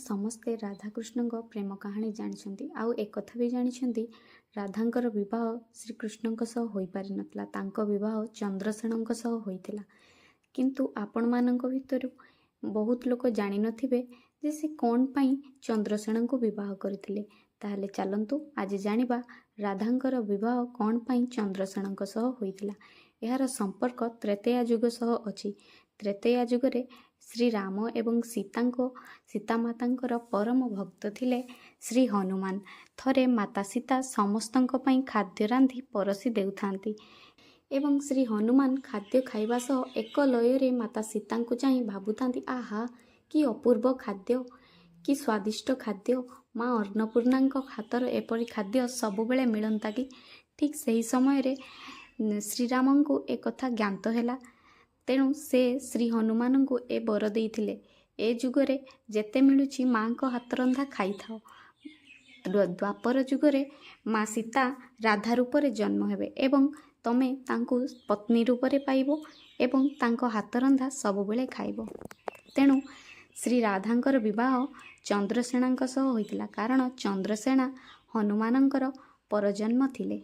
ସମସ୍ତେ ରାଧାକୃଷ୍ଣଙ୍କ ପ୍ରେମ କାହାଣୀ ଜାଣିଛନ୍ତି ଆଉ ଏକଥା ବି ଜାଣିଛନ୍ତି ରାଧାଙ୍କର ବିବାହ ଶ୍ରୀକୃଷ୍ଣଙ୍କ ସହ ହୋଇପାରିନଥିଲା। ତାଙ୍କ ବିବାହ ଚନ୍ଦ୍ରସେଣଙ୍କ ସହ ହୋଇଥିଲା। କିନ୍ତୁ ଆପଣମାନଙ୍କ ଭିତରୁ ବହୁତ ଲୋକ ଜାଣିନଥିବେ ଯେ ସେ କ'ଣ ପାଇଁ ଚନ୍ଦ୍ରସେଣଙ୍କୁ ବିବାହ କରିଥିଲେ। ତାହେଲେ ଚାଲନ୍ତୁ ଆଜି ଜାଣିବା ରାଧାଙ୍କର ବିବାହ କ'ଣ ପାଇଁ ଚନ୍ଦ୍ରସେଣଙ୍କ ସହ ହୋଇଥିଲା। ଏହାର ସମ୍ପର୍କ ତ୍ରେତୟା ଯୁଗ ସହ ଅଛି। ତ୍ରେତୟା ଯୁଗରେ ଶ୍ରୀରାମ ଏବଂ ସୀତାମାତାଙ୍କର ପରମ ଭକ୍ତ ଥିଲେ ଶ୍ରୀ ହନୁମାନ। ଥରେ ମାତା ସୀତା ସମସ୍ତଙ୍କ ପାଇଁ ଖାଦ୍ୟ ରାନ୍ଧି ପରସି ଦେଉଥାନ୍ତି ଏବଂ ଶ୍ରୀ ହନୁମାନ ଖାଦ୍ୟ ଖାଇବା ସହ ଏକ ଲୟରେ ମାତା ସୀତାଙ୍କୁ ଚାହିଁ ଭାବୁଥାନ୍ତି, ଆହା କି ଅପୂର୍ବ ଖାଦ୍ୟ, କି ସ୍ୱାଦିଷ୍ଟ ଖାଦ୍ୟ, ମା ଅନ୍ନପୂର୍ଣ୍ଣାଙ୍କ ହାତର ଏପରି ଖାଦ୍ୟ ସବୁବେଳେ ମିଳନ୍ତା କି। ଠିକ୍ ସେହି ସମୟରେ ଶ୍ରୀରାମଙ୍କୁ ଏକଥା ଜ୍ଞାତ ହେଲା। ତେଣୁ ସେ ଶ୍ରୀ ହନୁମାନଙ୍କୁ ଏ ବର ଦେଇଥିଲେ, ଏ ଯୁଗରେ ଯେତେ ମିଳୁଛି ମାଙ୍କ ହାତରନ୍ଧା ଖାଇଥାଅ। ଦ୍ୱାପର ଯୁଗରେ ମା ସୀତା ରାଧା ରୂପରେ ଜନ୍ମ ହେବେ ଏବଂ ତମେ ତାଙ୍କୁ ପତ୍ନୀ ରୂପରେ ପାଇବ ଏବଂ ତାଙ୍କ ହାତରନ୍ଧା ସବୁବେଳେ ଖାଇବ। ତେଣୁ ଶ୍ରୀ ରାଧାଙ୍କର ବିବାହ ଚନ୍ଦ୍ରସେଣାଙ୍କ ସହ ହୋଇଥିଲା, କାରଣ ଚନ୍ଦ୍ରସେଣା ହନୁମାନଙ୍କର ପରଜନ୍ମ ଥିଲେ।